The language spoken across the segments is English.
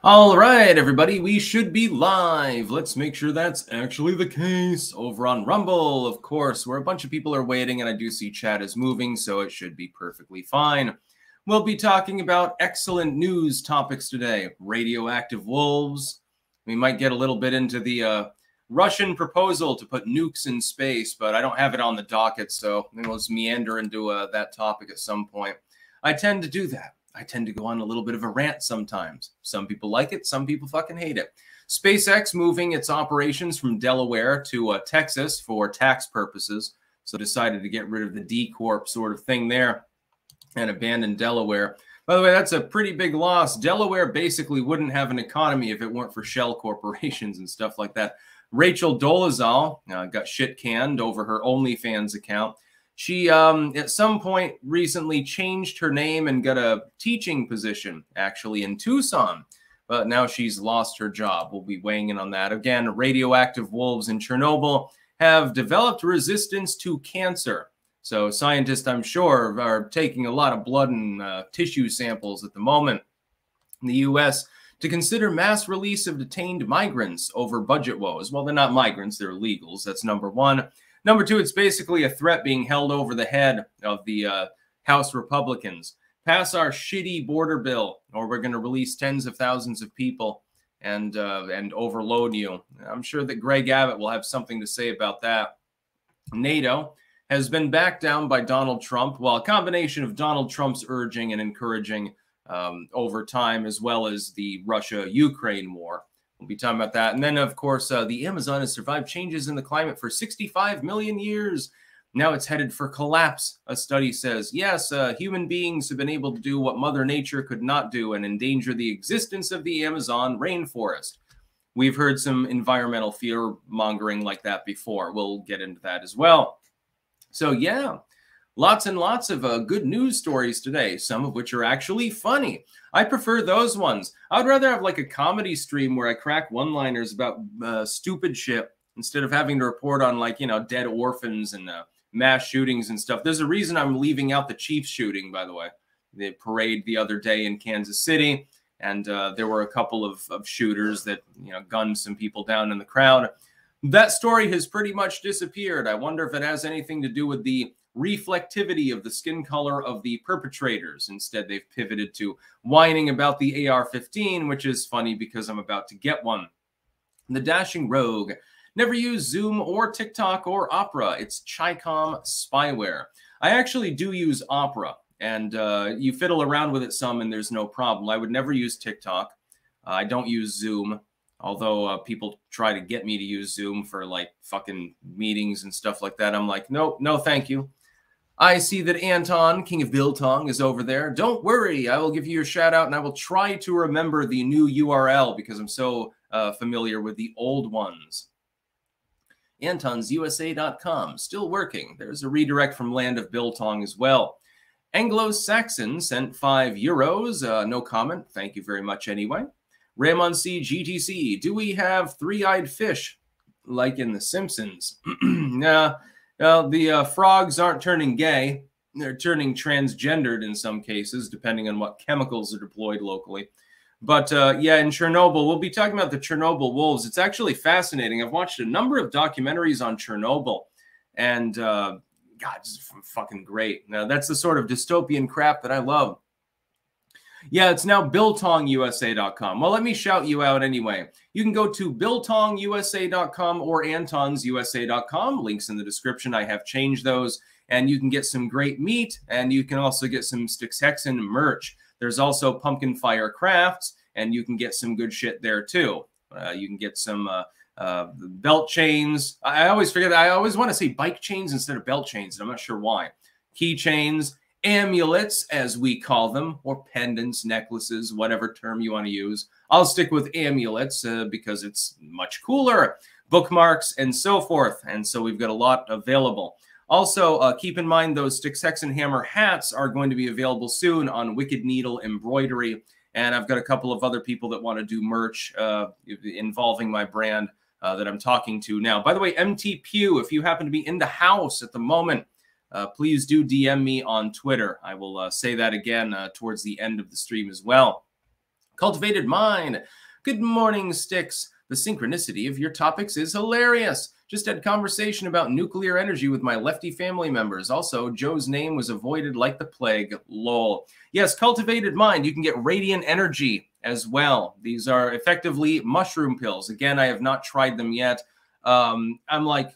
All right, everybody, we should be live. Let's make sure that's actually the case over on Rumble, of course, where a bunch of people are waiting, and I do see chat is moving, so it should be perfectly fine. We'll be talking about excellent news topics today. Radioactive wolves. We might get a little bit into the Russian proposal to put nukes in space, but I don't have it on the docket, so we'll just meander into that topic at some point. I tend to do that. I tend to go on a little bit of a rant sometimes. Some people like it. Some people fucking hate it. SpaceX moving its operations from Delaware to Texas for tax purposes. So decided to get rid of the D Corp sort of thing there and abandon Delaware. By the way, that's a pretty big loss. Delaware basically wouldn't have an economy if it weren't for shell corporations and stuff like that. Rachel Dolezal got shit canned over her OnlyFans account. She, at some point recently changed her name and got a teaching position, actually, in Tucson. But now she's lost her job. We'll be weighing in on that. Again, radioactive wolves in Chernobyl have developed resistance to cancer. So scientists, I'm sure, are taking a lot of blood and tissue samples at the moment in the U.S. to consider mass release of detained migrants over budget woes. Well, they're not migrants. They're illegals. That's number one. Number two, it's basically a threat being held over the head of the House Republicans. Pass our shitty border bill, or we're going to release tens of thousands of people and overload you. I'm sure that Greg Abbott will have something to say about that. NATO has been backed down by Donald Trump. Well, a combination of Donald Trump's urging and encouraging over time, as well as the Russia-Ukraine war. We'll be talking about that. And then, of course, the Amazon has survived changes in the climate for 65 million years. Now it's headed for collapse, a study says. Yes, human beings have been able to do what Mother Nature could not do and endanger the existence of the Amazon rainforest. We've heard some environmental fear-mongering like that before. We'll get into that as well. So, yeah. Lots and lots of good news stories today, some of which are actually funny. I prefer those ones. I'd rather have like a comedy stream where I crack one-liners about stupid shit instead of having to report on, like, you know, dead orphans and mass shootings and stuff. There's a reason I'm leaving out the Chiefs shooting, by the way. The parade the other day in Kansas City, and there were a couple of shooters that, you know, gunned some people down in the crowd. That story has pretty much disappeared. I wonder if it has anything to do with the reflectivity of the skin color of the perpetrators. Instead, they've pivoted to whining about the AR-15, which is funny because I'm about to get one. The dashing rogue. Never use Zoom or TikTok or Opera. It's Chicom spyware. I actually do use Opera, and you fiddle around with it some and there's no problem. I would never use TikTok. I don't use Zoom. Although people try to get me to use Zoom for like fucking meetings and stuff like that. I'm like, no, no, thank you. I see that Anton, King of Biltong, is over there. Don't worry, I will give you your shout out, and I will try to remember the new URL because I'm so familiar with the old ones. AntonsUSA.com, still working. There's a redirect from Land of Biltong as well. Anglo-Saxon sent €5. No comment. Thank you very much anyway. Ramon C. GTC, do we have three-eyed fish like in The Simpsons? Nah. Well, the frogs aren't turning gay. They're turning transgendered in some cases, depending on what chemicals are deployed locally. But yeah, in Chernobyl, we'll be talking about the Chernobyl wolves. It's actually fascinating. I've watched a number of documentaries on Chernobyl, and God, it's fucking great. Now, that's the sort of dystopian crap that I love. Yeah, it's now BiltongUSA.com. Well, let me shout you out anyway. You can go to BiltongUSA.com or AntonsUSA.com. Links in the description. I have changed those. And you can get some great meat, and you can also get some Stixhexen merch. There's also Pumpkin Fire Crafts, and you can get some good shit there too. You can get some belt chains. I always forget that. I always want to say bike chains instead of belt chains, and I'm not sure why. Keychains. Amulets, as we call them, or pendants, necklaces, whatever term you want to use. I'll stick with amulets because it's much cooler. Bookmarks and so forth. And so we've got a lot available. Also, keep in mind those Stixhexen Hammer hats are going to be available soon on Wicked Needle Embroidery. And I've got a couple of other people that want to do merch involving my brand that I'm talking to now. By the way, MT Pew, if you happen to be in the house at the moment, please do DM me on Twitter. I will say that again towards the end of the stream as well. Cultivated Mind. Good morning, Sticks. The synchronicity of your topics is hilarious. Just had conversation about nuclear energy with my lefty family members. Also, Joe's name was avoided like the plague. Lol. Yes, Cultivated Mind. You can get radiant energy as well. These are effectively mushroom pills. Again, I have not tried them yet. I'm like,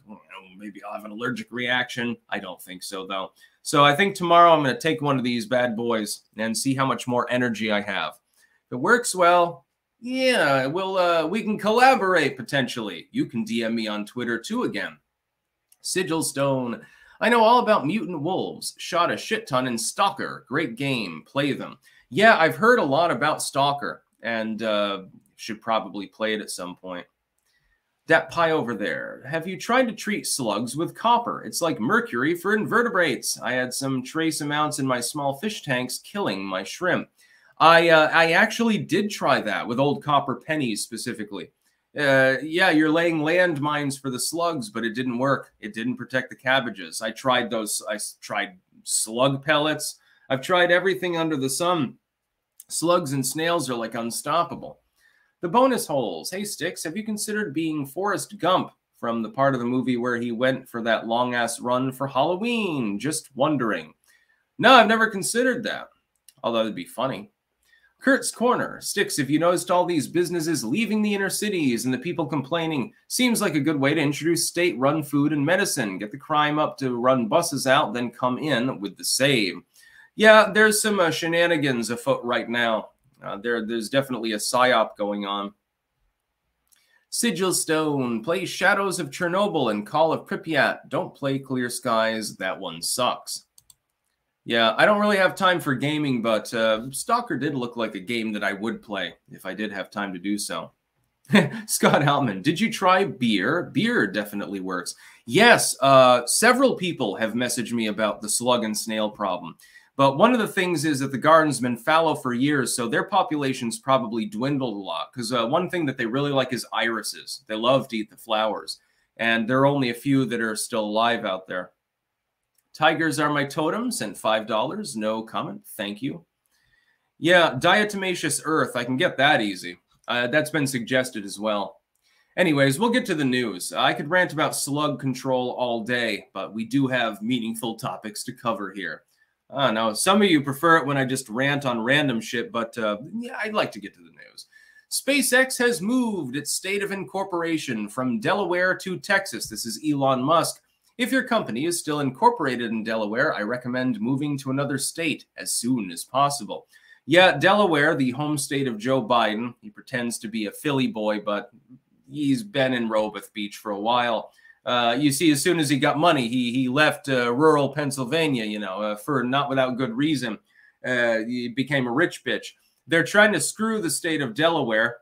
maybe I'll have an allergic reaction. I don't think so, though. So I think tomorrow I'm going to take one of these bad boys and see how much more energy I have. If it works well, yeah, we can collaborate potentially. You can DM me on Twitter too again. Sigil Stone. I know all about Mutant Wolves. Shot a shit ton in Stalker. Great game. Play them. Yeah, I've heard a lot about Stalker and should probably play it at some point. That pie over there. Have you tried to treat slugs with copper? It's like mercury for invertebrates. I had some trace amounts in my small fish tanks killing my shrimp. I actually did try that with old copper pennies specifically. Yeah, you're laying landmines for the slugs, but it didn't work. It didn't protect the cabbages. I tried those. I tried slug pellets. I've tried everything under the sun. Slugs and snails are like unstoppable. The bonus holes. Hey, Sticks, have you considered being Forrest Gump from the part of the movie where he went for that long-ass run for Halloween? Just wondering. No, I've never considered that. Although it'd be funny. Kurt's Corner. Sticks, if you noticed all these businesses leaving the inner cities and the people complaining, seems like a good way to introduce state-run food and medicine. Get the crime up to run buses out, then come in with the same. Yeah, there's some shenanigans afoot right now. There's definitely a psyop going on. Sigil Stone. Play Shadows of Chernobyl and Call of Pripyat. Don't play Clear Skies. That one sucks. Yeah, I don't really have time for gaming, but Stalker did look like a game that I would play if I did have time to do so. Scott Haltman, did you try beer? Beer definitely works. Yes, several people have messaged me about the slug and snail problem. But one of the things is that the garden's been fallow for years, so their population's probably dwindled a lot. Because one thing that they really like is irises. They love to eat the flowers. And there are only a few that are still alive out there. Tigers are my totem. Sent $5. No comment. Thank you. Yeah, diatomaceous earth. I can get that easy. That's been suggested as well. Anyways, we'll get to the news. I could rant about slug control all day, but we do have meaningful topics to cover here. I don't know. Some of you prefer it when I just rant on random shit, but yeah, I'd like to get to the news. SpaceX has moved its state of incorporation from Delaware to Texas. This is Elon Musk. If your company is still incorporated in Delaware, I recommend moving to another state as soon as possible. Yeah, Delaware, the home state of Joe Biden. He pretends to be a Philly boy, but he's been in Rehoboth Beach for a while. You see, as soon as he got money, he left rural Pennsylvania, you know, for not without good reason. He became a rich bitch. They're trying to screw the state of Delaware.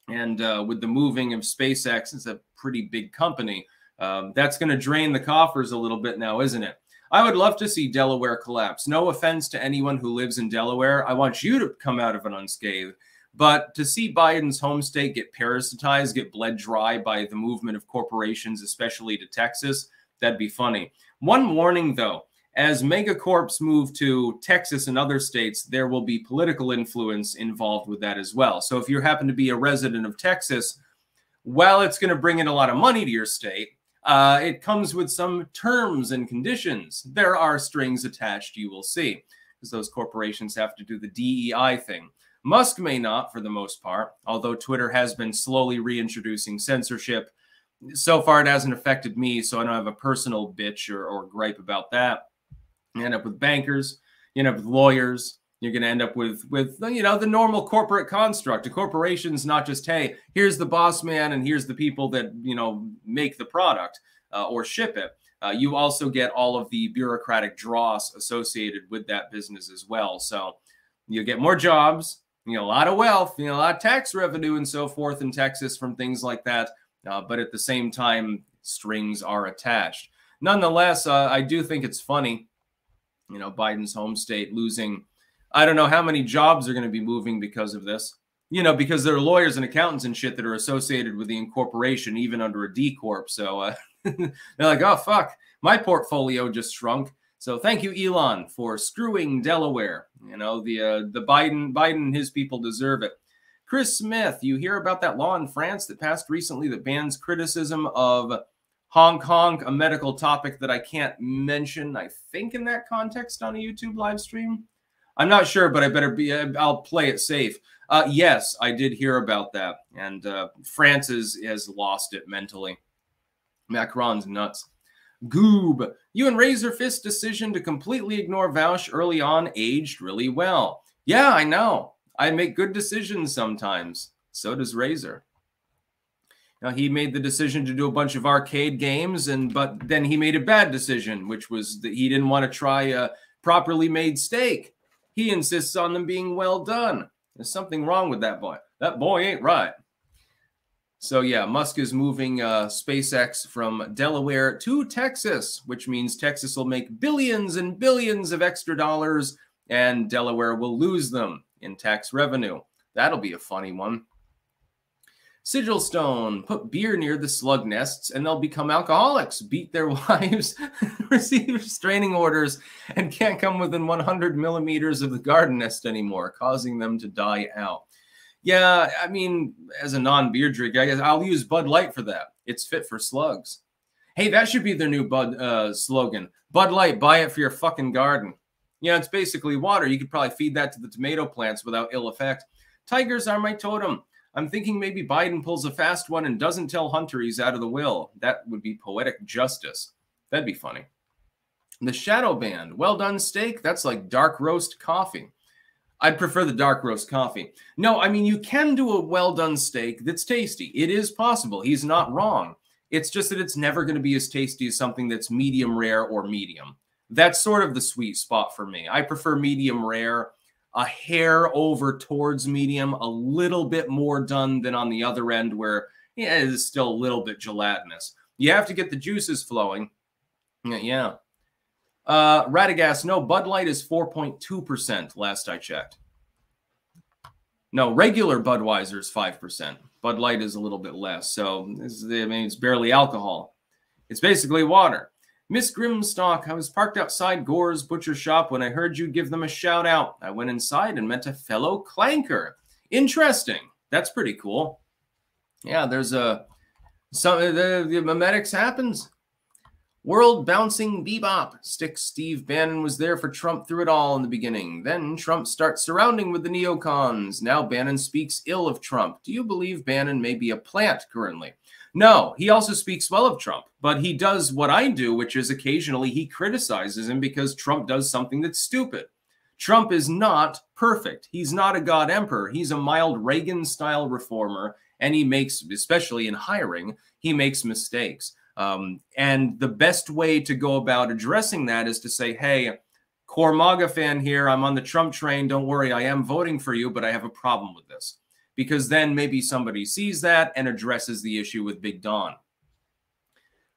And with the moving of SpaceX, it's a pretty big company. That's going to drain the coffers a little bit now, isn't it? I would love to see Delaware collapse. No offense to anyone who lives in Delaware. I want you to come out of it unscathed. But to see Biden's home state get parasitized, get bled dry by the movement of corporations, especially to Texas, that'd be funny. One warning, though. As megacorps move to Texas and other states, there will be political influence involved with that as well. So if you happen to be a resident of Texas, while it's going to bring in a lot of money to your state, it comes with some terms and conditions. There are strings attached, you will see, because those corporations have to do the DEI thing. Musk may not, for the most part, although Twitter has been slowly reintroducing censorship. So far, it hasn't affected me, so I don't have a personal bitch or gripe about that. You end up with bankers, you end up with lawyers. You're going to end up with you know, the normal corporate construct. A corporation's not just, hey, here's the boss man and here's the people that, you know, make the product or ship it. You also get all of the bureaucratic dross associated with that business as well. So you get more jobs, you know, a lot of wealth, you know, a lot of tax revenue and so forth in Texas from things like that. But at the same time, strings are attached. Nonetheless, I do think it's funny, you know, Biden's home state losing, I don't know how many jobs are going to be moving because of this, you know, because there are lawyers and accountants and shit that are associated with the incorporation, even under a D Corp. So they're like, oh, fuck, my portfolio just shrunk. So thank you, Elon, for screwing Delaware. You know, the Biden and his people deserve it. Chris Smith, you hear about that law in France that passed recently that bans criticism of Hong Kong, a medical topic that I can't mention, I think, in that context on a YouTube live stream? I'm not sure, but I better be, I'll play it safe. Yes, I did hear about that, and France has lost it mentally. Macron's nuts. Goob, you and Razor Fist's decision to completely ignore Vaush early on aged really well. Yeah, I know. I make good decisions sometimes. So does Razor. Now, he made the decision to do a bunch of arcade games, but then he made a bad decision, which was that he didn't want to try a properly made steak. He insists on them being well done. There's something wrong with that boy. That boy ain't right. So yeah, Musk is moving SpaceX from Delaware to Texas, which means Texas will make billions and billions of extra dollars, and Delaware will lose them in tax revenue. That'll be a funny one. Sigil Stone, put beer near the slug nests and they'll become alcoholics, beat their wives, receive restraining orders, and can't come within 100 millimeters of the garden nest anymore, causing them to die out. Yeah, I mean, as a non-beer drinker, I guess I'll use Bud Light for that. It's fit for slugs. Hey, that should be their new Bud slogan. Bud Light, buy it for your fucking garden. Yeah, it's basically water. You could probably feed that to the tomato plants without ill effect. Tigers are my totem. I'm thinking maybe Biden pulls a fast one and doesn't tell Hunter he's out of the will. That would be poetic justice. That'd be funny. The Shadow Band. Well done steak. That's like dark roast coffee. I'd prefer the dark roast coffee. No, I mean, you can do a well done steak that's tasty. It is possible. He's not wrong. It's just that it's never going to be as tasty as something that's medium rare or medium. That's sort of the sweet spot for me. I prefer medium rare. A hair over towards medium, a little bit more done than on the other end where yeah, it is still a little bit gelatinous. You have to get the juices flowing. Yeah. Radagast, no, Bud Light is 4.2% last I checked. No, regular Budweiser is 5%. Bud Light is a little bit less. So, it's barely alcohol. It's basically water. Miss Grimstock, I was parked outside Gore's butcher shop when I heard you give them a shout out. I went inside and met a fellow clanker. Interesting. That's pretty cool. Yeah, there's the memetics happens. World bouncing bebop. Stick Steve Bannon was there for Trump through it all in the beginning. Then Trump starts surrounding with the neocons. Now Bannon speaks ill of Trump. Do you believe Bannon may be a plant currently? No, he also speaks well of Trump, but he does what I do, which is occasionally he criticizes him because Trump does something that's stupid. Trump is not perfect. He's not a God emperor. He's a mild Reagan-style reformer, and he makes, especially in hiring, he makes mistakes. And the best way to go about addressing that is to say, hey, core MAGA fan here, I'm on the Trump train. Don't worry, I am voting for you, but I have a problem with this. Because then maybe somebody sees that and addresses the issue with Big Don.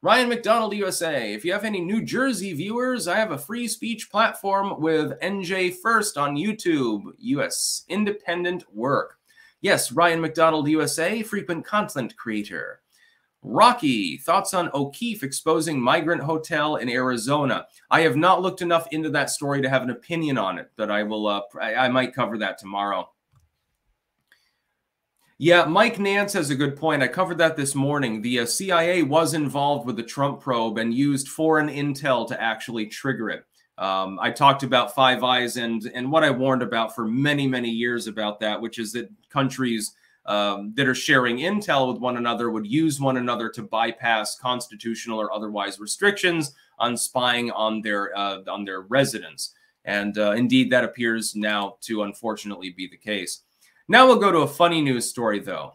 Ryan McDonald, USA. If you have any New Jersey viewers, I have a free speech platform with NJ First on YouTube. US independent work. Yes, Ryan McDonald, USA, frequent content creator. Rocky, thoughts on O'Keefe exposing migrant hotel in Arizona. I have not looked enough into that story to have an opinion on it, but I will. I might cover that tomorrow. Yeah, Mike Nance has a good point. I covered that this morning. The CIA was involved with the Trump probe and used foreign intel to actually trigger it. I talked about Five Eyes and what I warned about for many, many years about that, which is that countries that are sharing intel with one another would use one another to bypass constitutional or otherwise restrictions on spying on their residents. And indeed, that appears now to unfortunately be the case. Now we'll go to a funny news story, though.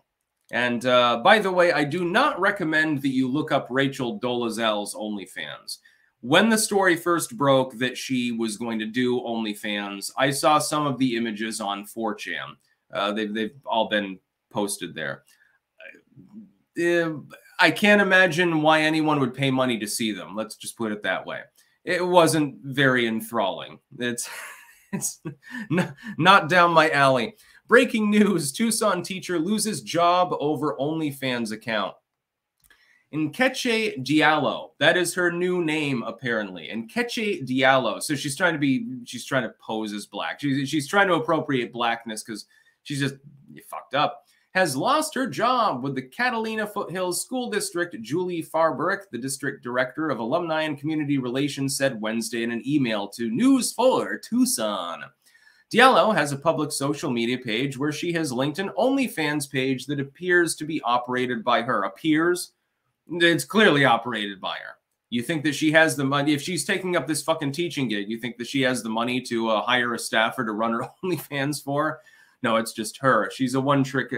And by the way, I do not recommend that you look up Rachel Dolezal's OnlyFans. When the story first broke that she was going to do OnlyFans, I saw some of the images on 4chan. They've all been posted there. I can't imagine why anyone would pay money to see them. Let's just put it that way. It wasn't very enthralling. It's not down my alley. Breaking news, Tucson teacher loses job over OnlyFans account. Nkechi Diallo, that is her new name apparently. Nkechi Diallo. So she's trying to pose as black. She's trying to appropriate blackness because She's just fucked up. Has lost her job with the Catalina Foothills School District. Julie Farbrick, the district director of Alumni and Community Relations, said Wednesday in an email to News 4 Tucson. Diallo has a public social media page where she has linked an OnlyFans page that appears to be operated by her. Appears? It's clearly operated by her. You think that she has the money? If she's taking up this fucking teaching gig, you think that she has the money to hire a staffer to run her OnlyFans for her? No, it's just her. She's a one-man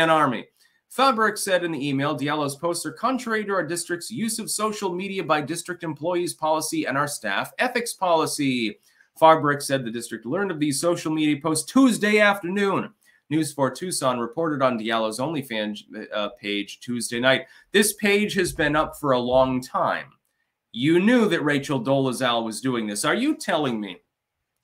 army. Fabric said in the email, Diallo's posts are contrary to our district's use of social media by district employees policy and our staff ethics policy. Fabric said the district learned of these social media posts Tuesday afternoon. News 4 Tucson reported on Diallo's OnlyFans page Tuesday night. This page has been up for a long time. You knew that Rachel Dolezal was doing this. Are you telling me?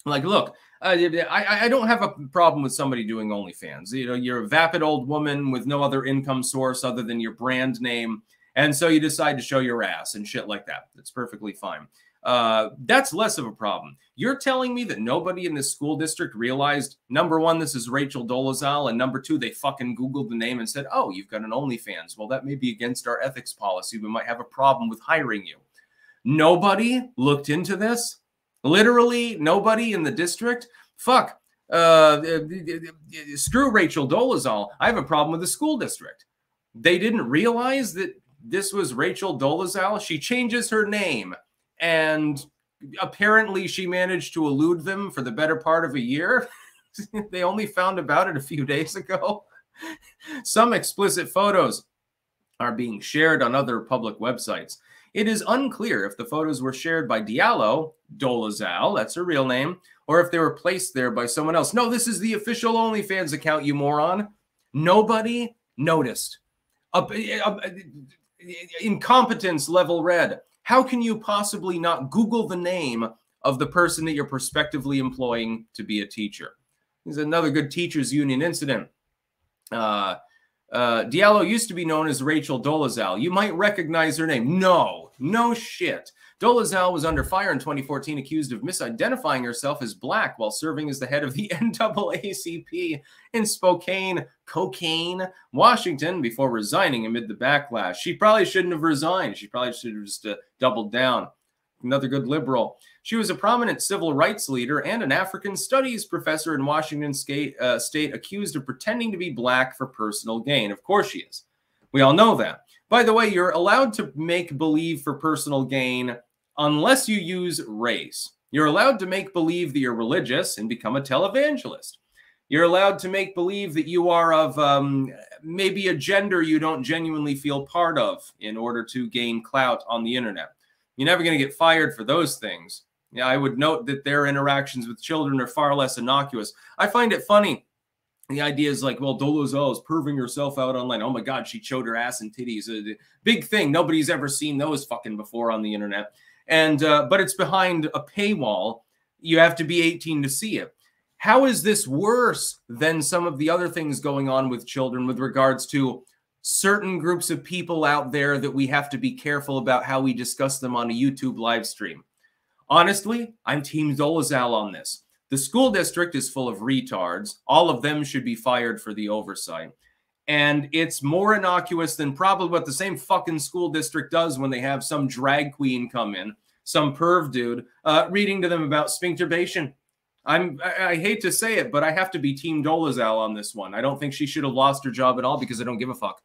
Like, look, I don't have a problem with somebody doing OnlyFans. You know, you're a vapid old woman with no other income source other than your brand name. And so you decide to show your ass and shit like that. That's perfectly fine. That's less of a problem. You're telling me that nobody in this school district realized, number one, this is Rachel Dolezal, and number two, they fucking Googled the name and said, oh, you've got an OnlyFans. Well, that may be against our ethics policy. We might have a problem with hiring you. Nobody looked into this. Literally nobody in the district. Fuck. Screw Rachel Dolezal. I have a problem with the school district. They didn't realize that this was Rachel Dolezal. She changes her name, and apparently she managed to elude them for the better part of a year. They only found about it a few days ago. Some explicit photos are being shared on other public websites. It is unclear if the photos were shared by Diallo, Dolezal, that's her real name, or if they were placed there by someone else. No, this is the official OnlyFans account, you moron. Nobody noticed. Incompetence level red. How can you possibly not Google the name of the person that you're prospectively employing to be a teacher? This is another good teachers union incident. Diallo used to be known as Rachel Dolezal. You might recognize her name. No shit. Dolezal was under fire in 2014, accused of misidentifying herself as black while serving as the head of the NAACP in Spokane, Washington, before resigning amid the backlash. She probably shouldn't have resigned. She probably should have just doubled down. Another good liberal. She was a prominent civil rights leader and an African studies professor in Washington state, accused of pretending to be black for personal gain. Of course she is. We all know that. By the way, you're allowed to make believe for personal gain unless you use race. You're allowed to make believe that you're religious and become a televangelist. You're allowed to make believe that you are of maybe a gender you don't genuinely feel part of in order to gain clout on the internet. You're never going to get fired for those things. Yeah, I would note that their interactions with children are far less innocuous. I find it funny. The idea is like, well, Dolezal is perving herself out online. Oh my God, she showed her ass and titties. Big thing. Nobody's ever seen those fucking before on the internet. And but it's behind a paywall. You have to be 18 to see it. How is this worse than some of the other things going on with children with regards to certain groups of people out there that we have to be careful about how we discuss them on a YouTube live stream? Honestly, I'm Team Dolezal on this. The school district is full of retards. All of them should be fired for the oversight. And it's more innocuous than probably what the same fucking school district does when they have some drag queen come in, some perv dude, reading to them about sphincterbation. I hate to say it, but I have to be Team Dolezal on this one. I don't think she should have lost her job at all because I don't give a fuck.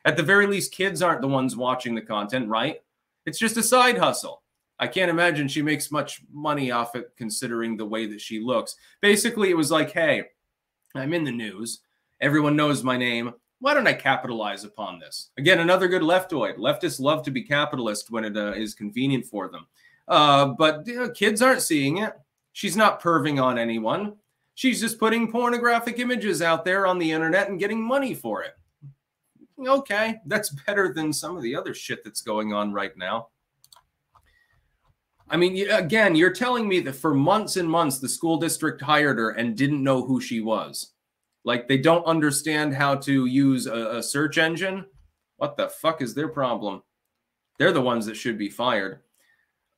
At the very least, kids aren't the ones watching the content, right? It's just a side hustle. I can't imagine she makes much money off it considering the way that she looks. Basically, it was like, hey, I'm in the news. Everyone knows my name. Why don't I capitalize upon this? Again, another good leftoid. Leftists love to be capitalist when it is convenient for them. But you know, kids aren't seeing it. She's not perving on anyone. She's just putting pornographic images out there on the internet and getting money for it. Okay, that's better than some of the other shit that's going on right now. I mean, again, you're telling me that for months and months, the school district hired her and didn't know who she was. Like, they don't understand how to use a search engine? What the fuck is their problem? They're the ones that should be fired.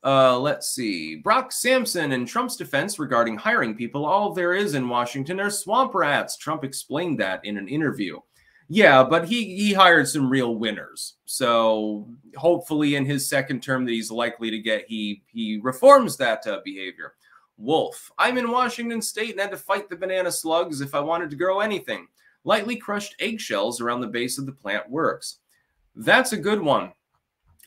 Let's see. Brock Sampson in Trump's defense regarding hiring people. All there is in Washington are swamp rats. Trump explained that in an interview. Yeah, but he hired some real winners. So hopefully in his second term that he's likely to get, he reforms that behavior. Wolf. I'm in Washington State and had to fight the banana slugs if I wanted to grow anything. Lightly crushed eggshells around the base of the plant works. That's a good one.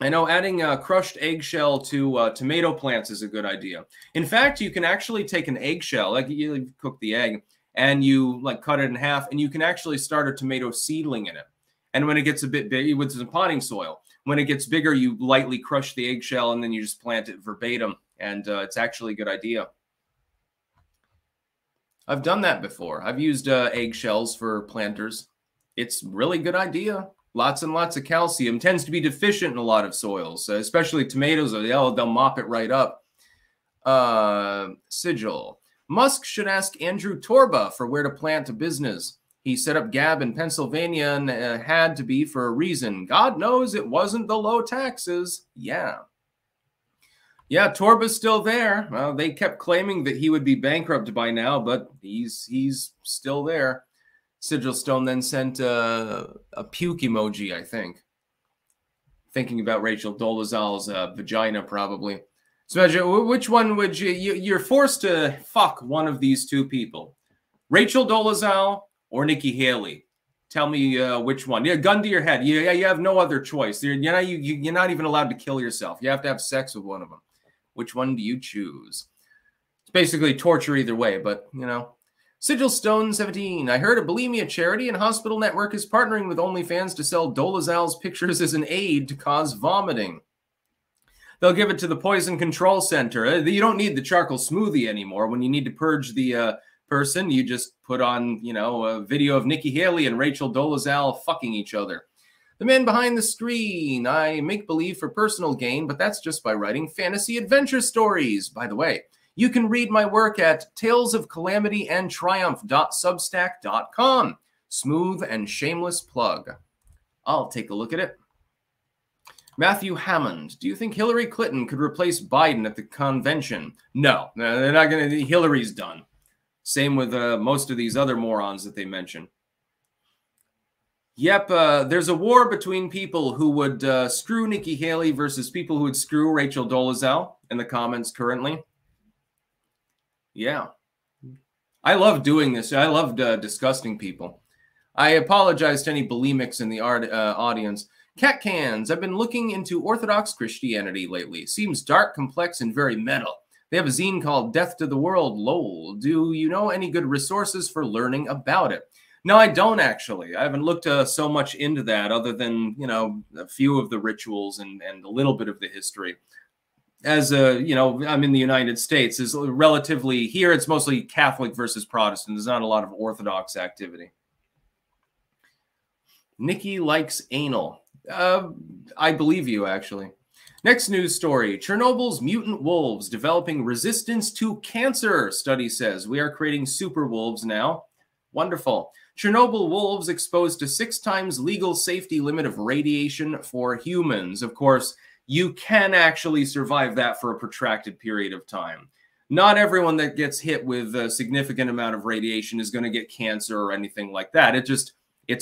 I know adding crushed eggshell to tomato plants is a good idea. In fact, you can actually take an eggshell, like you cook the egg, and you like cut it in half, and you can actually start a tomato seedling in it. And when it gets a bit big, with some potting soil, when it gets bigger, you lightly crush the eggshell, and then you just plant it verbatim. And it's actually a good idea. I've done that before. I've used eggshells for planters. It's a really good idea. Lots and lots of calcium. Tends to be deficient in a lot of soils, especially tomatoes. They'll mop it right up. Sigil. Musk should ask Andrew Torba for where to plant a business. He set up Gab in Pennsylvania and had to be for a reason. God knows it wasn't the low taxes. Yeah. Yeah, Torba's still there. Well, they kept claiming that he would be bankrupt by now, but he's still there. Sigil Stone then sent a puke emoji, I think. Thinking about Rachel Dolezal's vagina, probably. So imagine, which one would you're forced to fuck one of these two people. Rachel Dolezal or Nikki Haley. Tell me which one. Yeah, gun to your head. You have no other choice. You're not even allowed to kill yourself. You have to have sex with one of them. Which one do you choose? It's basically torture either way, but, you know. Sigil Stone 17. I heard a bulimia charity and hospital network is partnering with OnlyFans to sell Dolezal's pictures as an aid to cause vomiting. They'll give it to the Poison Control Center. You don't need the charcoal smoothie anymore. When you need to purge the person, you just put on, you know, a video of Nikki Haley and Rachel Dolezal fucking each other. The man behind the screen. I make believe for personal gain, but that's just by writing fantasy adventure stories. By the way, you can read my work at talesofcalamityandtriumph.substack.com. Smooth and shameless plug. I'll take a look at it. Matthew Hammond. Do you think Hillary Clinton could replace Biden at the convention? No, they're not going to. Hillary's done. Same with most of these other morons that they mention. Yep, there's a war between people who would screw Nikki Haley versus people who would screw Rachel Dolezal in the comments currently. Yeah. I love doing this. I love disgusting people. I apologize to any bulimics in the audience. Cat cans. I've been looking into Orthodox Christianity lately. Seems dark, complex, and very metal. They have a zine called Death to the World, lol. Do you know any good resources for learning about it? No, I don't actually. I haven't looked so much into that other than, you know, a few of the rituals and a little bit of the history. As you know, I'm in the United States. Is relatively here. It's mostly Catholic versus Protestant. There's not a lot of Orthodox activity. Nikki likes anal. I believe you, actually. Next news story. Chernobyl's mutant wolves developing resistance to cancer. Study says we are creating super wolves now. Wonderful. Chernobyl wolves exposed to 6 times legal safety limit of radiation for humans. Of course, you can actually survive that for a protracted period of time. Not everyone that gets hit with a significant amount of radiation is going to get cancer or anything like that. It's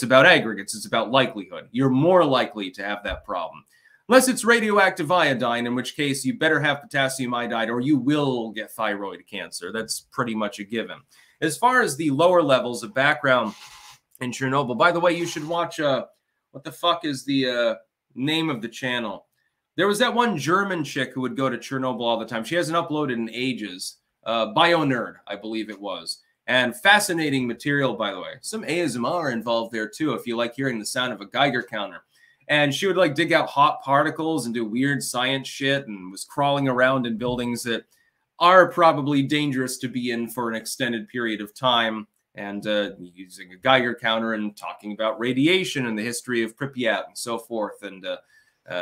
about aggregates. It's about likelihood. You're more likely to have that problem. Unless it's radioactive iodine, in which case you better have potassium iodide or you will get thyroid cancer. That's pretty much a given. As far as the lower levels of background in Chernobyl, by the way, you should watch, what the fuck is the name of the channel? There was that one German chick who would go to Chernobyl all the time. She hasn't uploaded in ages. BioNerd, I believe it was. And fascinating material, by the way. Some ASMR involved there, too, if you like hearing the sound of a Geiger counter. And she would, like, dig out hot particles and do weird science shit and was crawling around in buildings that are probably dangerous to be in for an extended period of time, and using a Geiger counter and talking about radiation and the history of Pripyat and so forth, and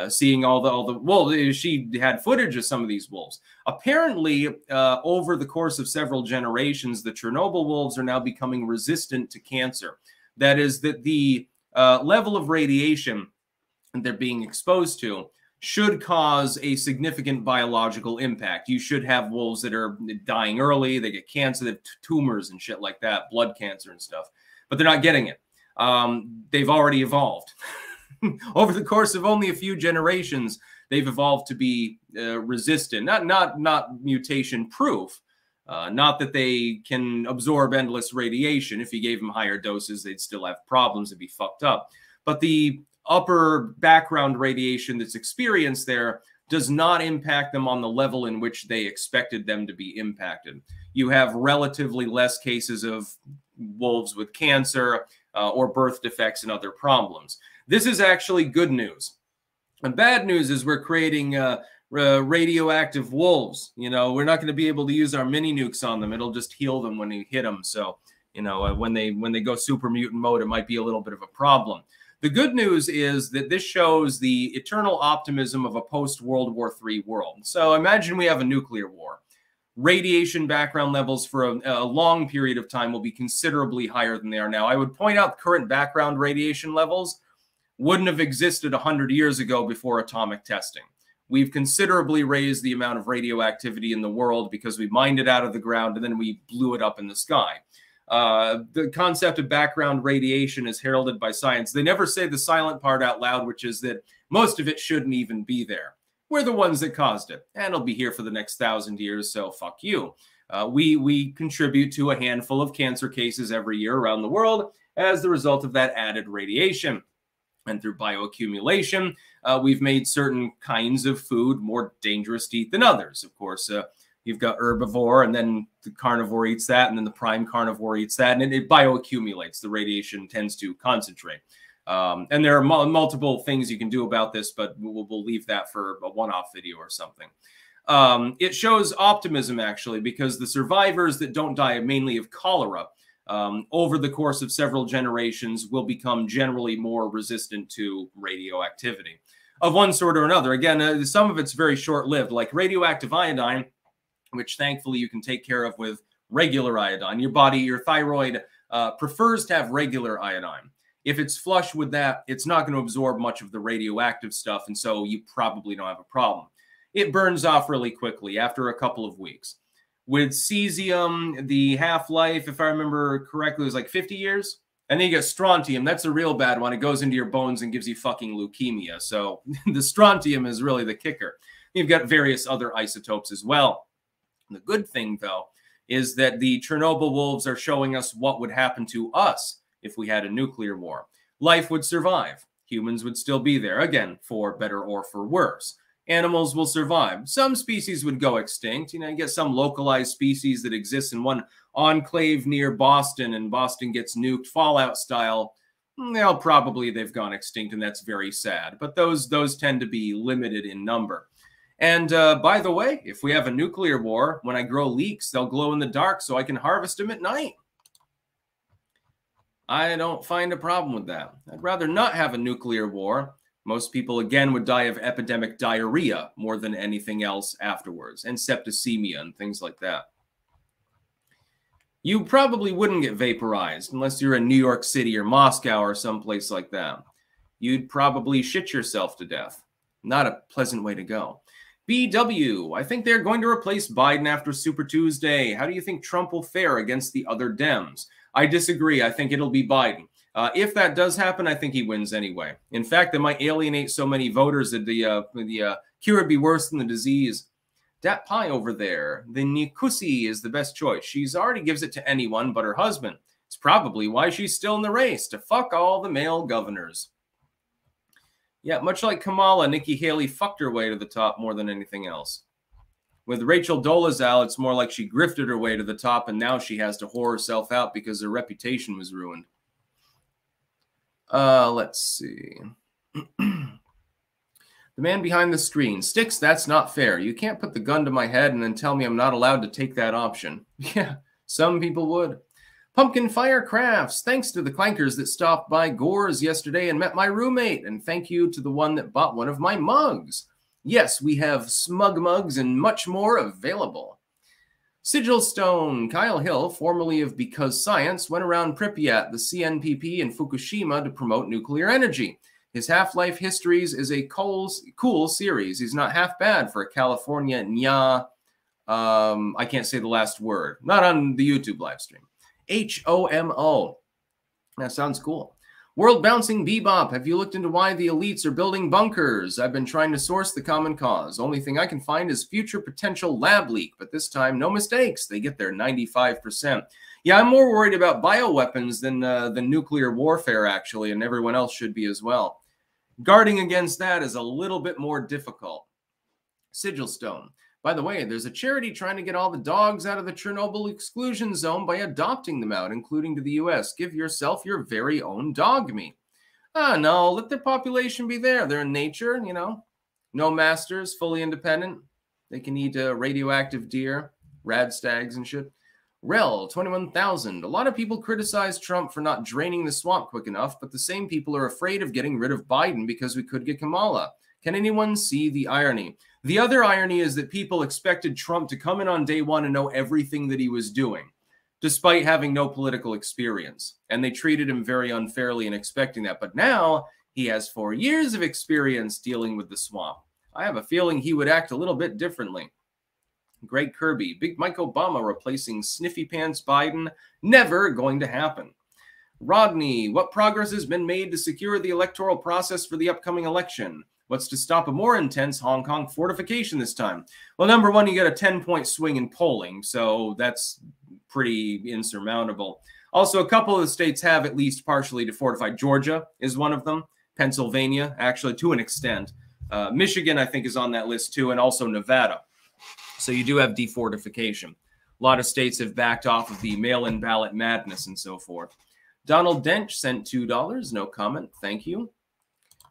seeing all the well, she had footage of some of these wolves. Apparently, over the course of several generations, the Chernobyl wolves are now becoming resistant to cancer. That is, that the level of radiation they're being exposed to should cause a significant biological impact. You should have wolves that are dying early. They get cancer, they have tumors and shit like that, blood cancer and stuff, but they're not getting it. They've already evolved. Over the course of only a few generations, they've evolved to be resistant, not mutation proof. Not that they can absorb endless radiation. If you gave them higher doses, they'd still have problems and be fucked up. But the upper background radiation that's experienced there does not impact them on the level in which they expected them to be impacted. You have relatively less cases of wolves with cancer or birth defects and other problems. This is actually good news. And bad news is we're creating radioactive wolves. You know, we're not going to be able to use our mini nukes on them. It'll just heal them when you hit them. So, you know, when they go super mutant mode, it might be a little bit of a problem. The good news is that this shows the eternal optimism of a post-World War III world. So imagine we have a nuclear war. Radiation background levels for a long period of time will be considerably higher than they are now. I would point out current background radiation levels wouldn't have existed 100 years ago before atomic testing. We've considerably raised the amount of radioactivity in the world because we mined it out of the ground and then we blew it up in the sky. The concept of background radiation is heralded by science. They never say the silent part out loud, which is that most of it shouldn't even be there. We're the ones that caused it, and it'll be here for the next 1,000 years, so fuck you. We contribute to a handful of cancer cases every year around the world as the result of that added radiation. And through bioaccumulation, we've made certain kinds of food more dangerous to eat than others. Of course, you've got herbivore, and then the carnivore eats that, and then the prime carnivore eats that, and it bioaccumulates. The radiation tends to concentrate. And there are multiple things you can do about this, but we'll leave that for a one-off video or something. It shows optimism, actually, because the survivors that don't die mainly of cholera over the course of several generations will become generally more resistant to radioactivity of one sort or another. Again, some of it's very short-lived, like radioactive iodine, which thankfully you can take care of with regular iodine. Your body, your thyroid prefers to have regular iodine. If it's flush with that, it's not going to absorb much of the radioactive stuff, and so you probably don't have a problem. It burns off really quickly after a couple of weeks. With cesium, the half-life, if I remember correctly, was like 50 years. And then you get strontium. That's a real bad one. It goes into your bones and gives you fucking leukemia. So the strontium is really the kicker. You've got various other isotopes as well. The good thing, though, is that the Chernobyl wolves are showing us what would happen to us if we had a nuclear war. Life would survive. Humans would still be there, again, for better or for worse. Animals will survive. Some species would go extinct. You know, you get some localized species that exist in one enclave near Boston, and Boston gets nuked Fallout style. Well, probably they've gone extinct, and that's very sad. But those tend to be limited in number. And by the way, if we have a nuclear war, when I grow leeks, they'll glow in the dark so I can harvest them at night. I don't find a problem with that. I'd rather not have a nuclear war. Most people, again, would die of epidemic diarrhea more than anything else afterwards, and septicemia and things like that. You probably wouldn't get vaporized unless you're in New York City or Moscow or someplace like that. You'd probably shit yourself to death. Not a pleasant way to go. BW, I think they're going to replace Biden after Super Tuesday. How do you think Trump will fare against the other Dems? I disagree. I think it'll be Biden. If that does happen, I think he wins anyway. In fact, they might alienate so many voters that the cure would be worse than the disease. Dat Pie over there, the Nikusi is the best choice. She's already gives it to anyone but her husband. It's probably why she's still in the race, to fuck all the male governors. Yeah, much like Kamala, Nikki Haley fucked her way to the top more than anything else. With Rachel Dolezal, it's more like she grifted her way to the top, and now she has to whore herself out because her reputation was ruined. Let's see. The man behind the screen. Sticks, that's not fair. You can't put the gun to my head and then tell me I'm not allowed to take that option. Yeah, some people would. Pumpkin Fire Crafts. Thanks to the clankers that stopped by Gore's yesterday and met my roommate. And thank you to the one that bought one of my mugs. Yes, we have smug mugs and much more available. Sigil Stone. Kyle Hill, formerly of Because Science, went around Pripyat, the CNPP, and Fukushima to promote nuclear energy. His Half-Life Histories is a cool series. He's not half bad for a California nya. I can't say the last word. Not on the YouTube live stream. HOMO. That sounds cool. World Bouncing Bebop. Have you looked into why the elites are building bunkers? I've been trying to source the common cause. Only thing I can find is future potential lab leak, but this time, no mistakes. They get their 95%. Yeah, I'm more worried about bioweapons than nuclear warfare, actually, and everyone else should be as well. Guarding against that is a little bit more difficult. Sigil Stone. By the way, there's a charity trying to get all the dogs out of the Chernobyl exclusion zone by adopting them out, including to the U.S. Give yourself your very own dog meat. No, let their population be there. They're in nature, you know. No masters, fully independent. They can eat radioactive deer, rad stags and shit. Rel, 21,000. A lot of people criticize Trump for not draining the swamp quick enough, but the same people are afraid of getting rid of Biden because we could get Kamala. Can anyone see the irony? The other irony is that people expected Trump to come in on day one and know everything that he was doing, despite having no political experience. And they treated him very unfairly in expecting that. But now he has 4 years of experience dealing with the swamp. I have a feeling he would act a little bit differently. Greg Kirby, Big Mike Obama replacing Sniffy Pants Biden, never going to happen. Rodney, what progress has been made to secure the electoral process for the upcoming election? What's to stop a more intense Hong Kong fortification this time? Well, number one, you get a 10-point swing in polling, so that's pretty insurmountable. Also, a couple of the states have at least partially defortified. Georgia is one of them. Pennsylvania, actually, to an extent. Michigan, I think, is on that list too, and also Nevada. So you do have defortification. A lot of states have backed off of the mail-in ballot madness and so forth. Donald Dench sent $2. No comment. Thank you.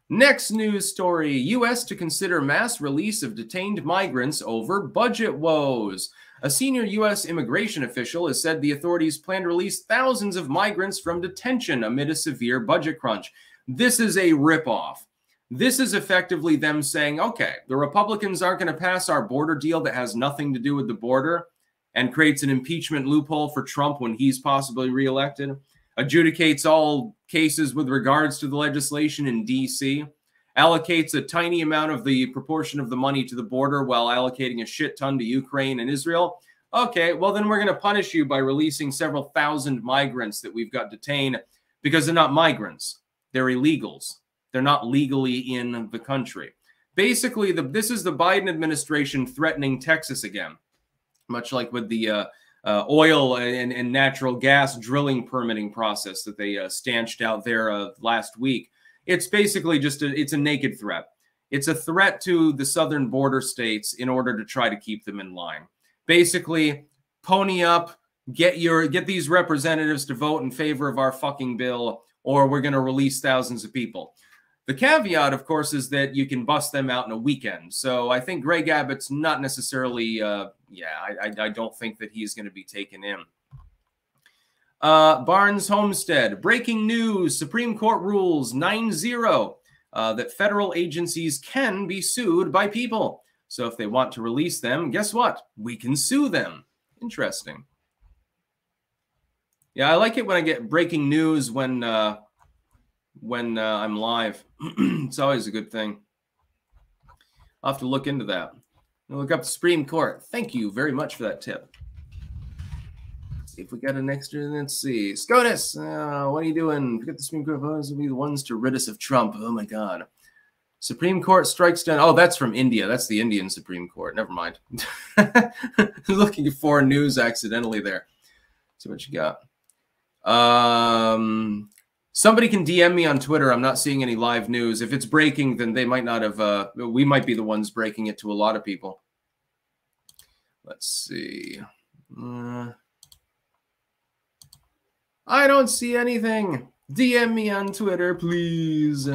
Next news story. U.S. to consider mass release of detained migrants over budget woes. A senior U.S. immigration official has said the authorities plan to release thousands of migrants from detention amid a severe budget crunch. This is a ripoff. This is effectively them saying, okay, the Republicans aren't going to pass our border deal that has nothing to do with the border and creates an impeachment loophole for Trump when he's possibly reelected, adjudicates all cases with regards to the legislation in D.C., allocates a tiny amount of the proportion of the money to the border while allocating a shit ton to Ukraine and Israel. Okay, well, then we're going to punish you by releasing several thousand migrants that we've got detained because they're not migrants. They're illegals. They're not legally in the country. Basically, this is the Biden administration threatening Texas again, much like with the oil and natural gas drilling permitting process that they stanched out there last week. It's basically just it's a naked threat. It's a threat to the southern border states in order to try to keep them in line. Basically, pony up, get these representatives to vote in favor of our fucking bill, or we're going to release thousands of people. The caveat, of course, is that you can bust them out in a weekend. So I think Greg Abbott's not necessarily, I don't think that he's going to be taken in. Barnes Homestead, breaking news, Supreme Court rules 9-0 that federal agencies can be sued by people. So if they want to release them, guess what? We can sue them. Interesting. Yeah, I like it when I get breaking news when I'm live. It's always a good thing. I'll have to look into that. I'll look up the Supreme Court. Thank you very much for that tip. Let's see if we got an extra. Let's see. SCOTUS, what are you doing? Forget the Supreme Court. Those will be the ones to rid us of Trump. Oh, my God. Supreme Court strikes down. Oh, that's from India. That's the Indian Supreme Court. Never mind. Looking at foreign news accidentally there. See what you got. Somebody can DM me on Twitter. I'm not seeing any live news. If it's breaking, then they might not have. We might be the ones breaking it to a lot of people. Let's see. I don't see anything. DM me on Twitter, please.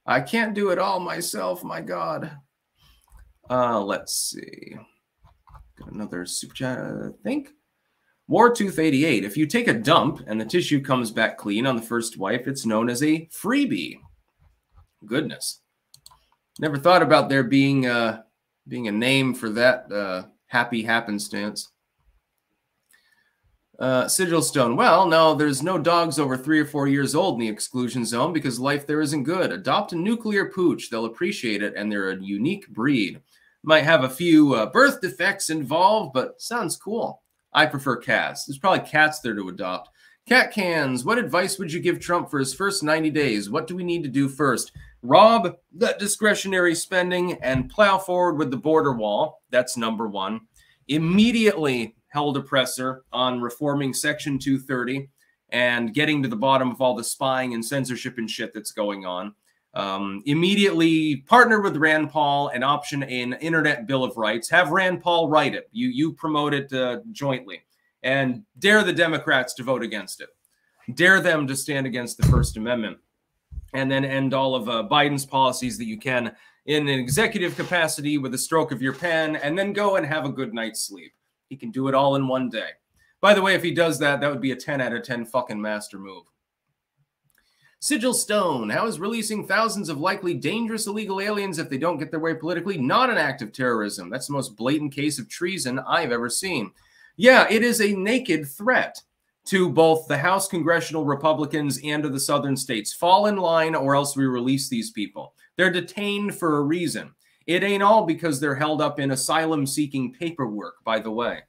I can't do it all myself, my God. Let's see. Got another super chat, I think. Wartooth88. If you take a dump and the tissue comes back clean on the first wipe, it's known as a freebie. Goodness. Never thought about there being a name for that happy happenstance. Sigilstone. Well, no, there's no dogs over 3 or 4 years old in the exclusion zone because life there isn't good. Adopt a nuclear pooch. They'll appreciate it, and they're a unique breed. Might have a few birth defects involved, but sounds cool. I prefer cats. There's probably cats there to adopt. Cat cans. What advice would you give Trump for his first 90 days? What do we need to do first? Rob that discretionary spending and plow forward with the border wall. That's number one. Immediately held a presser on reforming Section 230 and getting to the bottom of all the spying and censorship and shit that's going on. Immediately partner with Rand Paul and option an internet bill of rights. Have Rand Paul write it. You promote it jointly. And dare the Democrats to vote against it. Dare them to stand against the First Amendment. And then end all of Biden's policies that you can in an executive capacity with a stroke of your pen, and then go and have a good night's sleep. He can do it all in one day. By the way, if he does that, that would be a 10 out of 10 fucking master move. Sigil Stone, how is releasing thousands of likely dangerous illegal aliens if they don't get their way politically not an act of terrorism? That's the most blatant case of treason I've ever seen. Yeah, it is a naked threat to both the House congressional Republicans and to the southern states. Fall in line or else we release these people. They're detained for a reason. It ain't all because they're held up in asylum-seeking paperwork, by the way.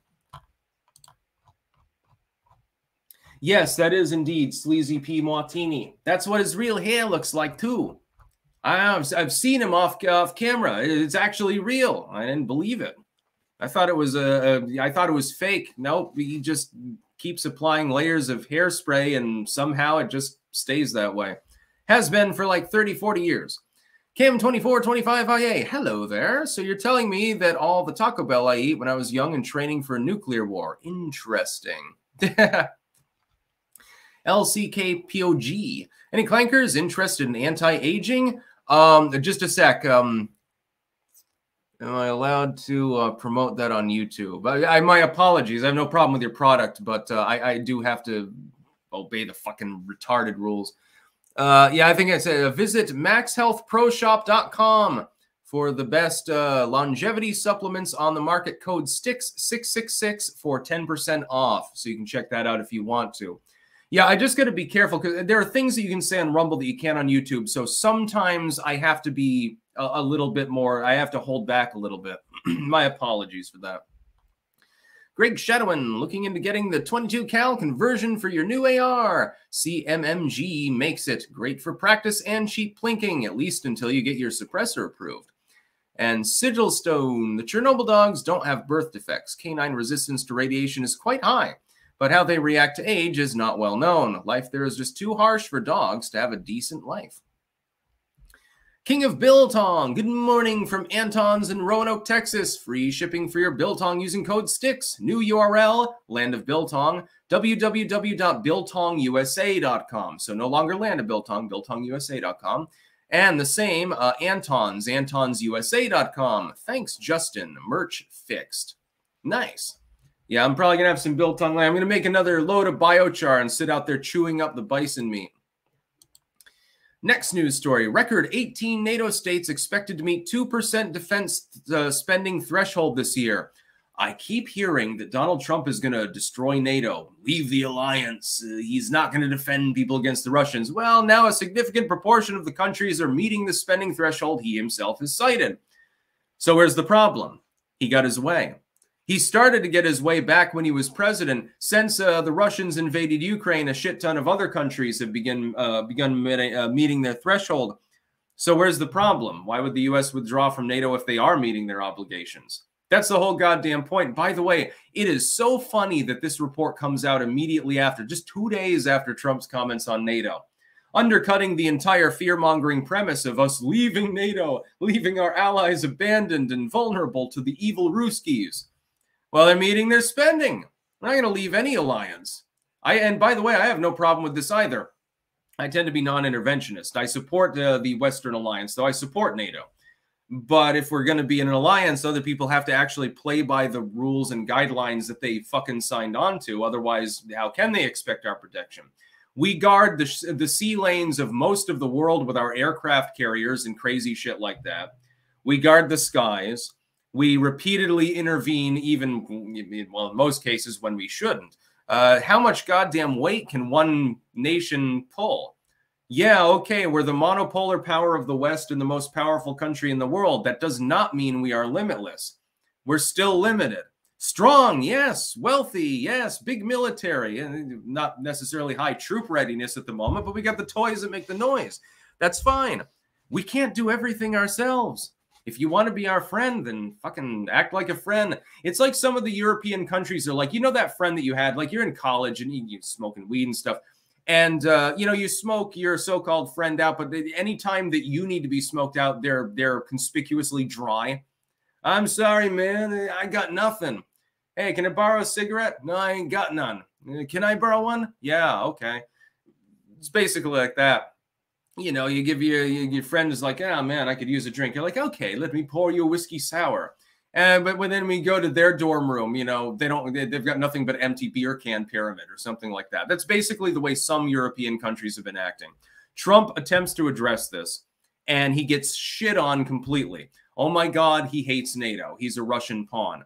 Yes, that is indeed Sleazy P. Martini. That's what his real hair looks like, too. I've seen him off camera. It's actually real. I didn't believe it. I thought it was I thought it was fake. Nope, he just keeps applying layers of hairspray and somehow it just stays that way. Has been for like 30, 40 years. Cam2425IA, hello there. So you're telling me that all the Taco Bell I eat when I was young and training for a nuclear war. Interesting. LCKPOG. Any clankers interested in anti-aging? Just a sec. Am I allowed to promote that on YouTube? My apologies. I have no problem with your product, but I do have to obey the fucking retarded rules. Yeah, I think I said visit maxhealthproshop.com for the best longevity supplements on the market. Code STIX666 for 10% off. So you can check that out if you want to. Yeah, I just got to be careful because there are things that you can say on Rumble that you can't on YouTube. So sometimes I have to be a little bit more. I have to hold back a little bit. My apologies for that. Greg Shadowin, looking into getting the 22 cal conversion for your new AR. CMMG makes it great for practice and cheap plinking, at least until you get your suppressor approved. And Sigilstone, the Chernobyl dogs don't have birth defects. Canine resistance to radiation is quite high, but how they react to age is not well known. Life there is just too harsh for dogs to have a decent life. King of Biltong, good morning from Anton's in Roanoke, Texas. Free shipping for your Biltong using code STIX. New URL, Land of Biltong, www.biltongusa.com. So no longer Land of Biltong, biltongusa.com. And the same, Anton's, antonsusa.com. Thanks, Justin. Merch fixed. Nice. Yeah, I'm probably going to have some Biltong land. I'm going to make another load of biochar and sit out there chewing up the bison meat. Next news story. Record 18 NATO states expected to meet 2% defense spending threshold this year. I keep hearing that Donald Trump is going to destroy NATO, leave the alliance. He's not going to defend people against the Russians. Well, now a significant proportion of the countries are meeting the spending threshold he himself has cited. So where's the problem? He got his way. He started to get his way back when he was president. Since the Russians invaded Ukraine, a shit ton of other countries have begun meeting their threshold. So where's the problem? Why would the U.S. withdraw from NATO if they are meeting their obligations? That's the whole goddamn point. By the way, it is so funny that this report comes out immediately after, just 2 days after Trump's comments on NATO, undercutting the entire fear-mongering premise of us leaving NATO, leaving our allies abandoned and vulnerable to the evil Ruskies. Well, they're meeting their spending. I'm not going to leave any alliance. And by the way, I have no problem with this either. I tend to be non-interventionist. I support the Western alliance, though I support NATO. But if we're going to be in an alliance, other people have to actually play by the rules and guidelines that they fucking signed on to. Otherwise, how can they expect our protection? We guard the sea lanes of most of the world with our aircraft carriers and crazy shit like that. We guard the skies. We repeatedly intervene, even, well, in most cases when we shouldn't. How much goddamn weight can one nation pull? Yeah, okay, we're the monopolar power of the West and the most powerful country in the world. That does not mean we are limitless. We're still limited. Strong, yes. Wealthy, yes. Big military, and not necessarily high troop readiness at the moment, but we got the toys that make the noise. That's fine. We can't do everything ourselves. If you want to be our friend, then fucking act like a friend. It's like some of the European countries are like, you know, that friend that you had, like you're in college and you're smoking weed and stuff. And, you know, you smoke your so-called friend out, but anytime that you need to be smoked out, they're conspicuously dry. I'm sorry, man. I got nothing. Hey, can I borrow a cigarette? No, I ain't got none. Can I borrow one? Yeah, okay. It's basically like that. You know, you give your friend is like, oh, man, I could use a drink. You're like, okay, let me pour you a whiskey sour. But when then we go to their dorm room, you know, they've got nothing but empty beer can pyramid or something like that. That's basically the way some European countries have been acting. Trump attempts to address this, and he gets shit on completely. Oh my God, he hates NATO. He's a Russian pawn.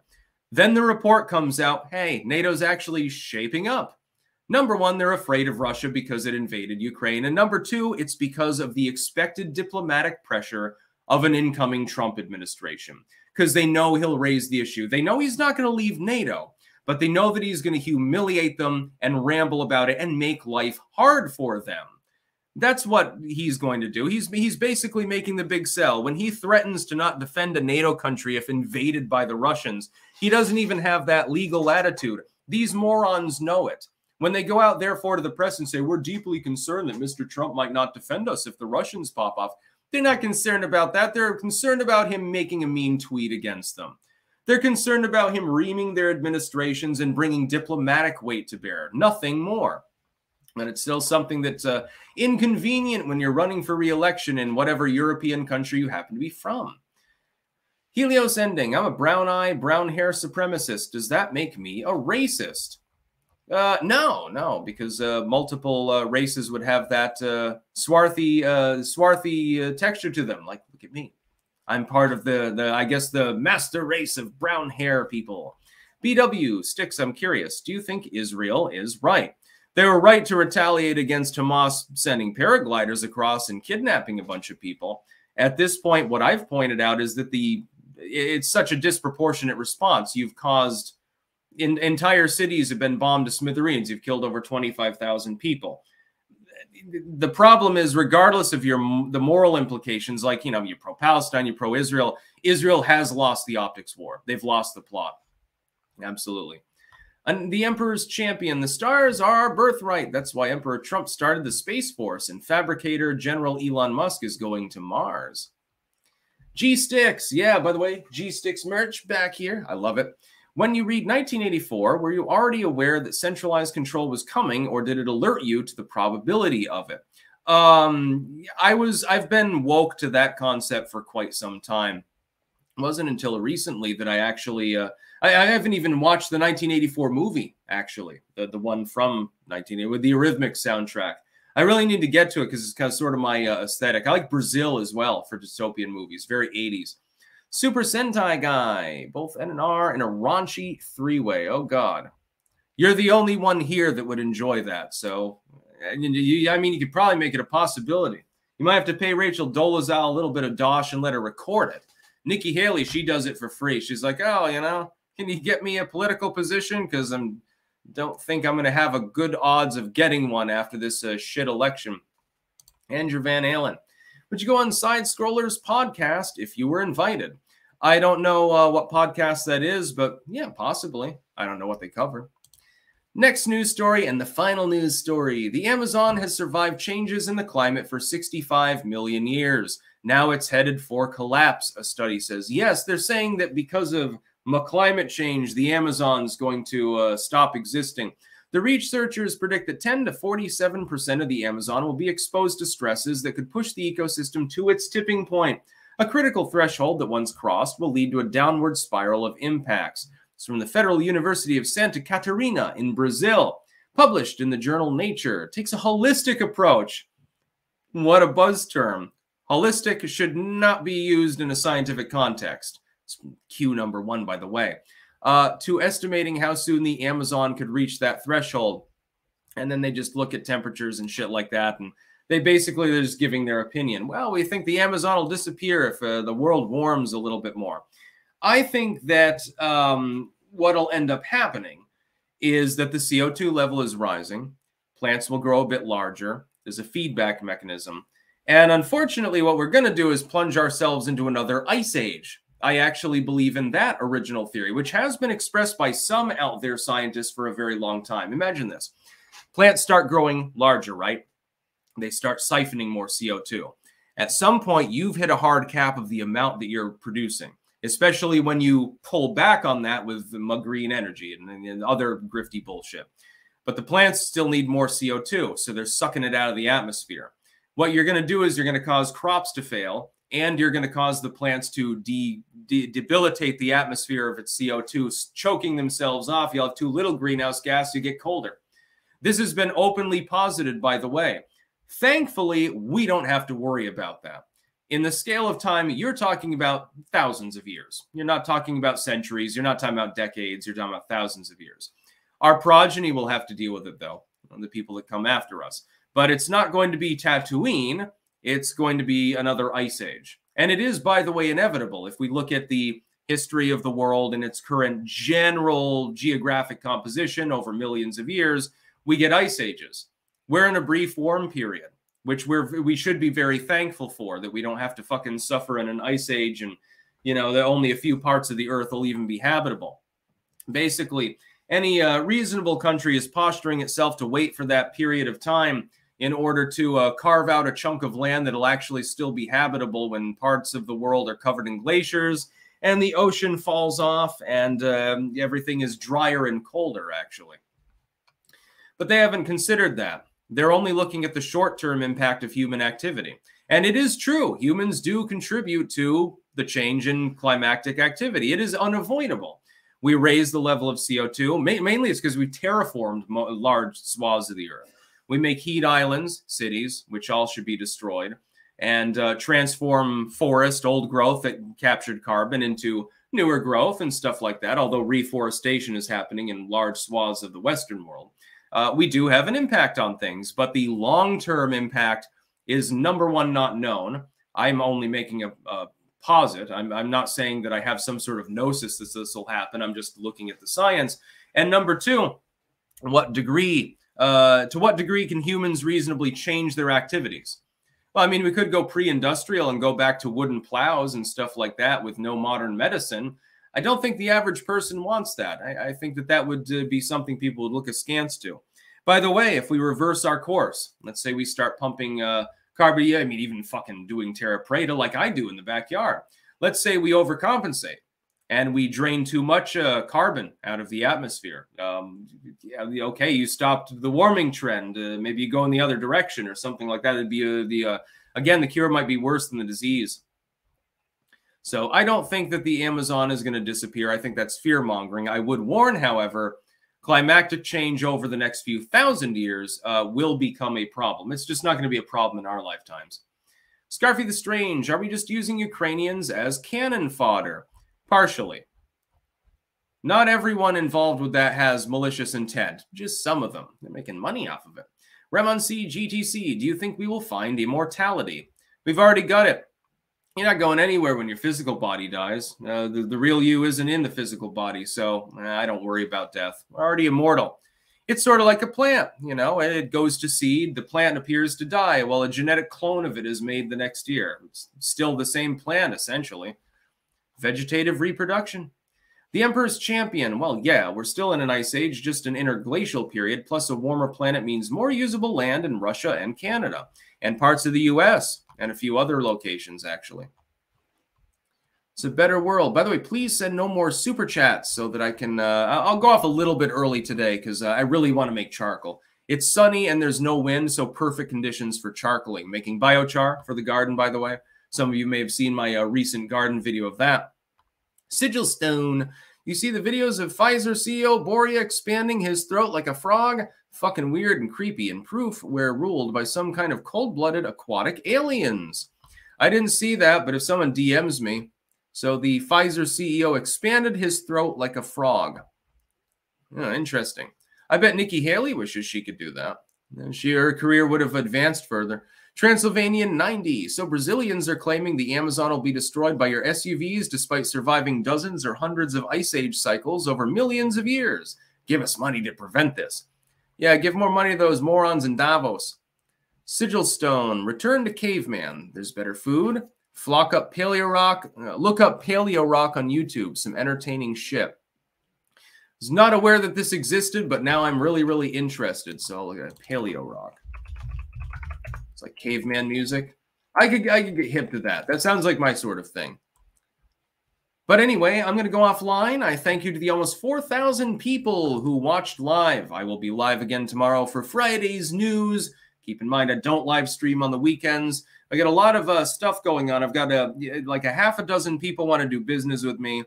Then the report comes out, hey, NATO's actually shaping up. Number one, they're afraid of Russia because it invaded Ukraine. And number two, it's because of the expected diplomatic pressure of an incoming Trump administration. Because they know he'll raise the issue. They know he's not going to leave NATO, but they know that he's going to humiliate them and ramble about it and make life hard for them. That's what he's going to do. He's basically making the big sell. When he threatens to not defend a NATO country if invaded by the Russians, he doesn't even have that legal latitude. These morons know it. When they go out, therefore, to the press and say, we're deeply concerned that Mr. Trump might not defend us if the Russians pop off, they're not concerned about that. They're concerned about him making a mean tweet against them. They're concerned about him reaming their administrations and bringing diplomatic weight to bear. Nothing more. And it's still something that's inconvenient when you're running for re-election in whatever European country you happen to be from. Helios ending. I'm a brown eye, brown hair supremacist. Does that make me a racist? No, because multiple races would have that swarthy texture to them. Like, look at me. I'm part of I guess, the master race of brown hair people. BW, Sticks, I'm curious. Do you think Israel is right? They were right to retaliate against Hamas sending paragliders across and kidnapping a bunch of people. At this point, what I've pointed out is that it's such a disproportionate response. You've caused... entire cities have been bombed to smithereens. You've killed over 25,000 people. The problem is, regardless of the moral implications, like, you know, you're pro-Palestine, you're pro-Israel, Israel has lost the optics war. They've lost the plot. Absolutely. And the Emperor's champion. The stars are our birthright. That's why Emperor Trump started the Space Force, and fabricator General Elon Musk is going to Mars. G-Sticks. Yeah, by the way, G-Sticks merch back here. I love it. When you read 1984, were you already aware that centralized control was coming, or did it alert you to the probability of it? I've been woke to that concept for quite some time. It wasn't until recently that I actually, I haven't even watched the 1984 movie, actually, the one from 1980 with the Eurythmics soundtrack. I really need to get to it because it's kind of sort of my aesthetic. I like Brazil as well for dystopian movies, very 80s. Super Sentai guy, both N and R in a raunchy three-way. Oh, God. You're the only one here that would enjoy that. So, I mean, you could probably make it a possibility. You might have to pay Rachel Dolezal a little bit of dosh and let her record it. Nikki Haley, she does it for free. She's like, oh, you know, can you get me a political position? Because I don't think I'm going to have a good odds of getting one after this shit election. Andrew Van Allen. Would you go on Side Scrollers podcast if you were invited? I don't know what podcast that is, but yeah, possibly. I don't know what they cover. Next news story and the final news story. The Amazon has survived changes in the climate for 65 million years. Now it's headed for collapse, a study says. Yes, they're saying that because of climate change, the Amazon's going to stop existing. The researchers predict that 10 to 47% of the Amazon will be exposed to stresses that could push the ecosystem to its tipping point. A critical threshold that once crossed will lead to a downward spiral of impacts. It's from the Federal University of Santa Catarina in Brazil. Published in the journal Nature. It takes a holistic approach. What a buzz term. Holistic should not be used in a scientific context. It's cue number one, by the way. to estimating how soon the Amazon could reach that threshold. And then they just look at temperatures and shit like that. And they're just giving their opinion. Well, we think the Amazon will disappear if the world warms a little bit more. I think that what'll end up happening is that the CO2 level is rising. Plants will grow a bit larger. There's a feedback mechanism. And unfortunately, what we're going to do is plunge ourselves into another ice age. I actually believe in that original theory, which has been expressed by some out there scientists for a very long time. Imagine this. Plants start growing larger, right? They start siphoning more CO2. At some point, you've hit a hard cap of the amount that you're producing, especially when you pull back on that with the green energy and other grifty bullshit. But the plants still need more CO2, so they're sucking it out of the atmosphere. What you're going to do is you're going to cause crops to fail, and you're going to cause the plants to debilitate the atmosphere of its CO2, choking themselves off. You'll have too little greenhouse gas, you get colder. This has been openly posited, by the way. Thankfully, we don't have to worry about that. In the scale of time, you're talking about thousands of years. You're not talking about centuries. You're not talking about decades. You're talking about thousands of years. Our progeny will have to deal with it, though, the people that come after us. But it's not going to be Tatooine. It's going to be another ice age. And it is, by the way, inevitable. If we look at the history of the world and its current general geographic composition over millions of years, we get ice ages. We're in a brief warm period, which we should be very thankful for, that we don't have to fucking suffer in an ice age and, you know, that only a few parts of the earth will even be habitable. Basically, any reasonable country is posturing itself to wait for that period of time in order to carve out a chunk of land that'll actually still be habitable when parts of the world are covered in glaciers and the ocean falls off and everything is drier and colder, actually. But they haven't considered that. They're only looking at the short-term impact of human activity. And it is true, humans do contribute to the change in climatic activity. It is unavoidable. We raise the level of CO2. Mainly it's because we terraformed large swaths of the earth. We make heat islands, cities, which all should be destroyed, and transform forest, old growth that captured carbon, into newer growth and stuff like that, although reforestation is happening in large swaths of the Western world. We do have an impact on things, but the long-term impact is, number one, not known. I'm only making a posit. I'm not saying that I have some sort of gnosis that this will happen. I'm just looking at the science. And number two, to what degree can humans reasonably change their activities? Well, I mean, we could go pre-industrial and go back to wooden plows and stuff like that with no modern medicine. I don't think the average person wants that. I think that would be something people would look askance to. By the way, if we reverse our course, let's say we start pumping carbon, I mean, even fucking doing terra preta like I do in the backyard. Let's say we overcompensate and we drain too much carbon out of the atmosphere. Yeah, okay, you stopped the warming trend. Maybe you go in the other direction or something like that. It'd be again, the cure might be worse than the disease. So I don't think that the Amazon is going to disappear. I think that's fear-mongering. I would warn, however, climatic change over the next few thousand years will become a problem. It's just not going to be a problem in our lifetimes. Scarfy the Strange, are we just using Ukrainians as cannon fodder? Partially. Not everyone involved with that has malicious intent. Just some of them. They're making money off of it. Remon C, GTC, do you think we will find immortality? We've already got it. You're not going anywhere when your physical body dies. The real you isn't in the physical body, so I don't worry about death. We're already immortal. It's sort of like a plant, you know. It goes to seed, the plant appears to die, while a genetic clone of it is made the next year. It's still the same plant, essentially. Vegetative reproduction. The Emperor's Champion. Well, yeah, we're still in an ice age, just an interglacial period, plus a warmer planet means more usable land in Russia and Canada, and parts of the U.S., and a few other locations, actually. It's a better world. By the way, please send no more super chats so that I can... I'll go off a little bit early today because I really want to make charcoal. It's sunny and there's no wind, so perfect conditions for charcoaling. Making biochar for the garden, by the way. Some of you may have seen my recent garden video of that. Sigil Stone. You see the videos of Pfizer CEO Boria expanding his throat like a frog? Fucking weird and creepy, and proof we're ruled by some kind of cold-blooded aquatic aliens. I didn't see that, but if someone DMs me, So the Pfizer CEO expanded his throat like a frog. Oh, interesting. I bet Nikki Haley wishes she could do that. And her career would have advanced further. Transylvanian 90. So Brazilians are claiming the Amazon will be destroyed by your SUVs despite surviving dozens or hundreds of ice age cycles over millions of years. Give us money to prevent this. Yeah, give more money to those morons in Davos. Sigil Stone. Return to caveman. There's better food. Flock up Paleo Rock. Look up Paleo Rock on YouTube. Some entertaining shit. Was not aware that this existed, but now I'm really, really interested. So I'll look at Paleo Rock. It's like caveman music. I could get hip to that. That sounds like my sort of thing. But anyway, I'm going to go offline. I thank you to the almost 4,000 people who watched live. I will be live again tomorrow for Friday's news. Keep in mind, I don't live stream on the weekends. I got a lot of stuff going on. I've got like a half a dozen people want to do business with me.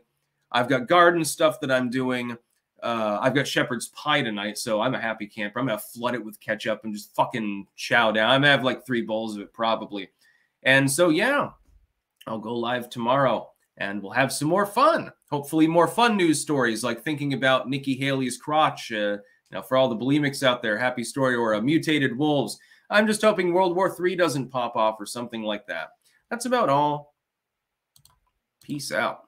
I've got garden stuff that I'm doing. I've got shepherd's pie tonight, so I'm a happy camper. I'm going to flood it with ketchup and just fucking chow down. I'm going to have like 3 bowls of it probably. And so, yeah, I'll go live tomorrow and we'll have some more fun. Hopefully more fun news stories like thinking about Nikki Haley's crotch. Now, for all the bulimics out there, happy story, or mutated wolves. I'm just hoping World War III doesn't pop off or something like that. That's about all. Peace out.